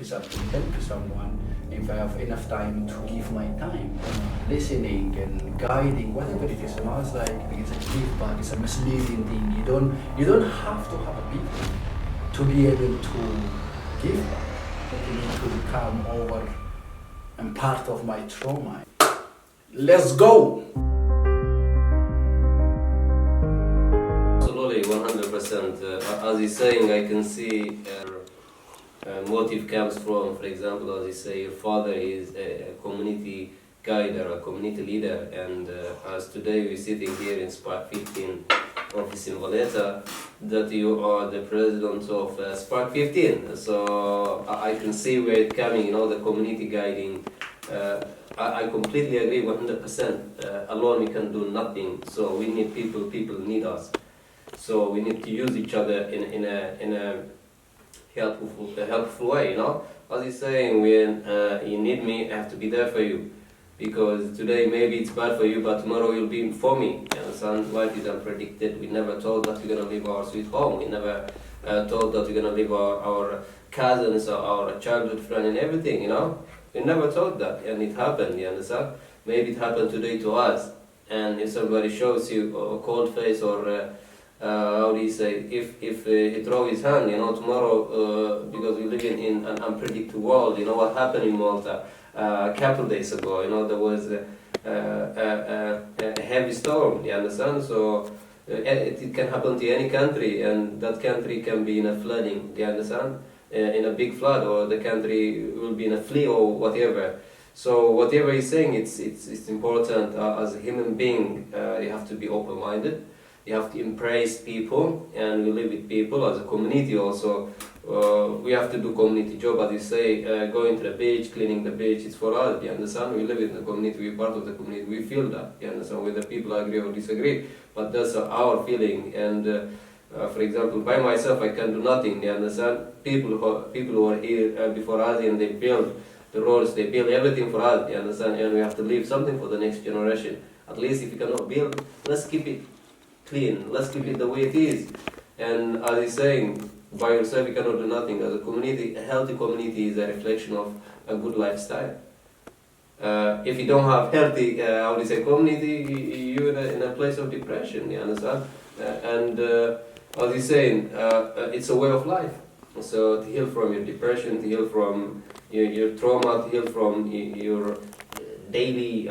something, help someone, if I have enough time to give my time, listening and guiding, whatever it is, it's like it's a give back, it's a misleading thing. You don't have to have a people to be able to give back. But you need to become over and part of my trauma. Let's go! Absolutely, 100%. As he's saying, I can see motive comes from, for example, as you say, your father is a community guide or a community leader, and as today we're sitting here in Spark 15 office in Valletta, that you are the president of Spark 15. So I can see where it's coming, the community guiding. I completely agree 100%. Alone we can do nothing, so we need people need us. So we need to use each other in a helpful way, As he's saying, when you need me, I have to be there for you. Because today maybe it's bad for you, but tomorrow you'll be for me. You understand? Life is unpredicted. We never told that we're gonna leave our sweet home. We never told that we're gonna leave our cousins or our childhood friend and everything, We never told that, and it happened, you understand? Maybe it happened today to us. And if somebody shows you a cold face or how do you say, if he throw his hand, tomorrow, because we live in an unpredictable world, what happened in Malta a couple days ago, there was a heavy storm, you understand? So it can happen to any country, and that country can be in a flooding, you understand? In a big flood, or the country will be in a flood or whatever. So whatever he's saying, it's important as a human being. You have to be open-minded. You have to embrace people, and we live with people as a community also. We have to do community job, as you say, going to the beach, cleaning the beach, it's for us, you understand? We live in the community, we're part of the community, we feel that, you understand? Whether people agree or disagree, but that's our feeling. And for example, by myself, I can do nothing, you understand? People who are here before us, and they build the roads, they build everything for us, you understand? And we have to leave something for the next generation. At least if you cannot build, let's keep it clean, let's keep it the way it is. And as he's saying, by yourself you cannot do nothing. As a community, a healthy community is a reflection of a good lifestyle. If you don't have healthy, community, you're in a place of depression, you understand? And as he's saying, it's a way of life. So to heal from your depression, to heal from your trauma, to heal from your daily,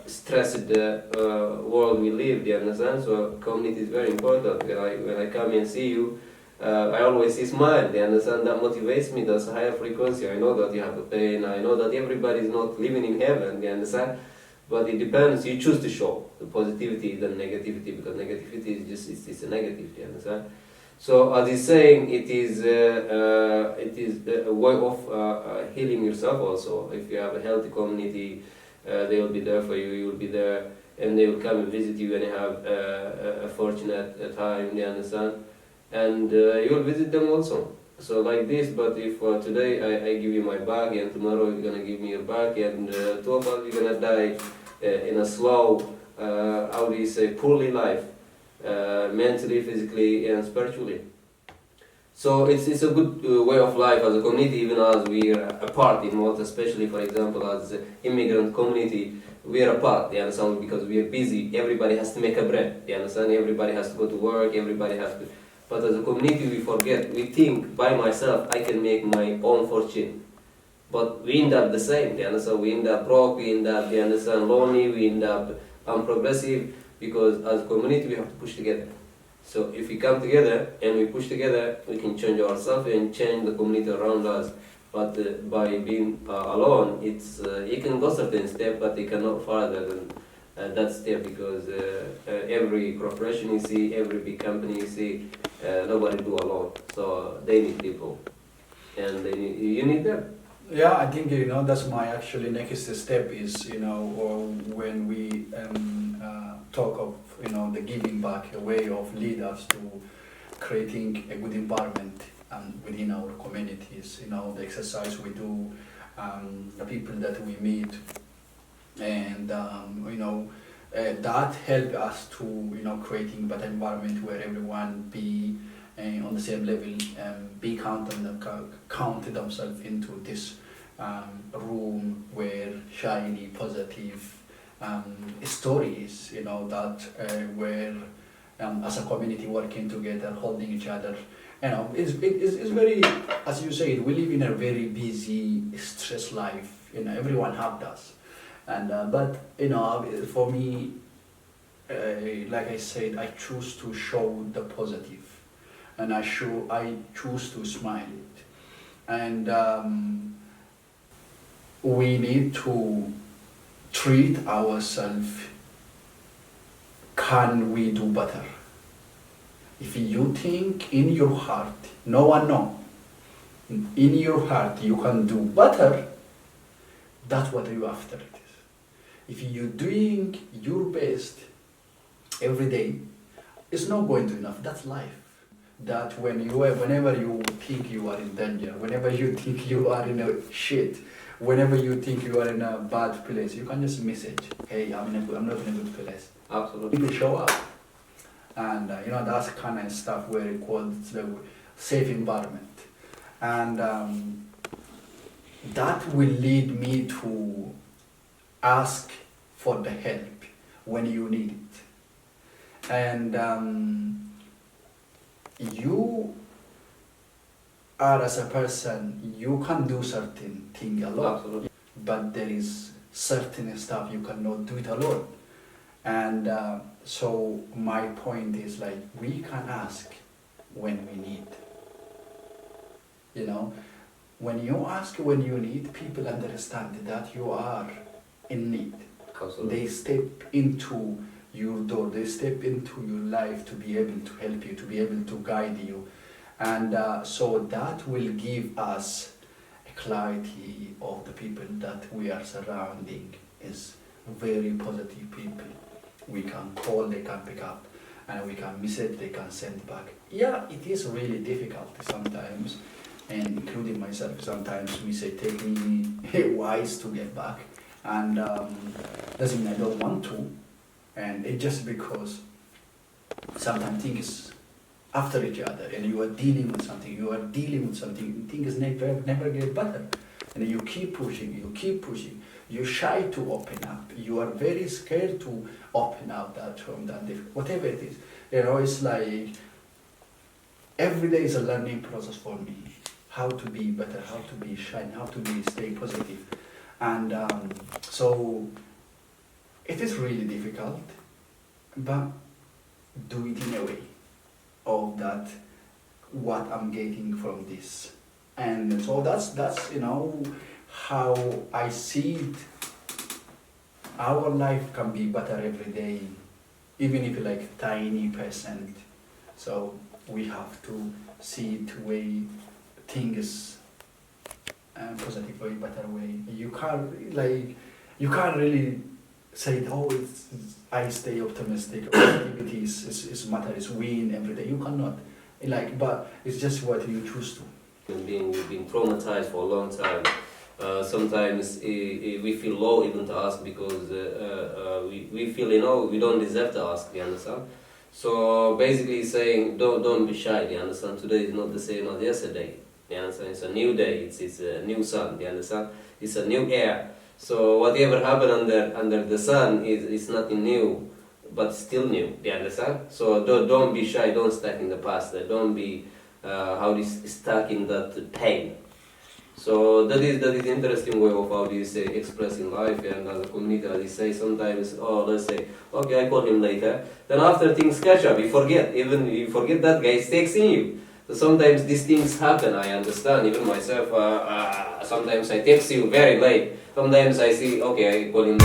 stressed world we live, you understand? So community is very important. When I come and see you, I always see smile, you understand? That motivates me, that's a higher frequency. I know that you have a pain, I know that everybody is not living in heaven, you understand? But it depends, you choose to show the positivity than negativity, because negativity is just, it's a negative, you understand? So as he's saying, it is a way of healing yourself also. If you have a healthy community, they will be there for you, you will be there, and they will come and visit you when you have a fortunate time, you understand? And you will visit them also. So like this, but if today I give you my bag, and tomorrow you're gonna give me your bag, and two of us we're gonna die in a slow, poorly life, mentally, physically, and spiritually. So it's a good way of life as a community, even as we are apart in Malta, especially for example as an immigrant community, we are apart, you understand, because we are busy, everybody has to make a bread, you understand, everybody has to go to work, everybody has to, but as a community we forget, we think, by myself, I can make my own fortune, but we end up the same, you understand, we end up broke, we end up, you understand, lonely, we end up unprogressive, because as a community we have to push together. So if we come together and we push together, we can change ourselves and change the community around us. But by being alone, it's you can go certain step, but you cannot further than that step, because every corporation you see, every big company you see, nobody do alone. So they need people, and you need them. Yeah, I think that's my actually next step is when we talk of the giving back, a way of lead us to creating a good environment within our communities. The exercise we do, the people that we meet, and that help us to creating better environment where everyone be on the same level, count themselves into this room where shiny, positive stories, that where as a community working together, holding each other. It's very, as you said, we live in a very busy, stress life. Everyone have that, and but for me, like I said, I choose to show the positive, and I choose to smile it, and we need to treat ourselves. Can we do better? If you think in your heart, no one know, in your heart you can do better, that's what you after it is. If you're doing your best every day, it's not going to enough. That's life. That whenever you think you are in danger, whenever you think you are in a shit, whenever you think you are in a bad place, you can just message, hey, I'm not in a good place. Absolutely. People show up. And that's kind of stuff where it calls the safe environment. And that will lead me to ask for the help when you need it. And you are, as a person, you can do certain things alone. Absolutely. But there is certain stuff you cannot do it alone. And so my point is, like, we can ask when we need. When you ask when you need, people understand that you are in need. Absolutely. They step into your door, they step into your life to be able to help you, to be able to guide you. And so that will give us a clarity of the people that we are surrounding is very positive people. We can call, they can pick up, and we can message, they can send back. Yeah, it is really difficult sometimes, and including myself, sometimes we say take me a while to get back, and doesn't mean I don't want to, and it's just because sometimes things after each other, and you are dealing with something, things never get better, and you keep pushing. You're shy to open up. You are very scared to open up that from that whatever it is. It's like every day is a learning process for me. How to be better, how to be shine, how to stay positive. And so it is really difficult, but do it in a way of that what I'm getting from this. And so that's how I see it. Our life can be better every day, even if like tiny percent. So we have to see it way things positive way, better way. You can't really say, oh, I stay optimistic. Positivity is matter, is win every day. You cannot. But it's just what you choose to. You've been traumatized for a long time. Sometimes we feel low even to ask because we feel we don't deserve to ask. You understand? So basically saying don't be shy. You understand? Today is not the same as yesterday. You understand? It's a new day. It's a new sun. You understand? It's a new air. So whatever happened under the sun is nothing new, but still new. You understand? So don't be shy. Don't stuck in the past. Don't be stuck in that pain. So that is interesting way of how you say expressing life, and as a community, as you say, sometimes let's say okay, I call him later. Then after things catch up, you forget that guy is texting you. So sometimes these things happen. I understand. Even myself, sometimes I text you very late. Sometimes I see okay, I call him.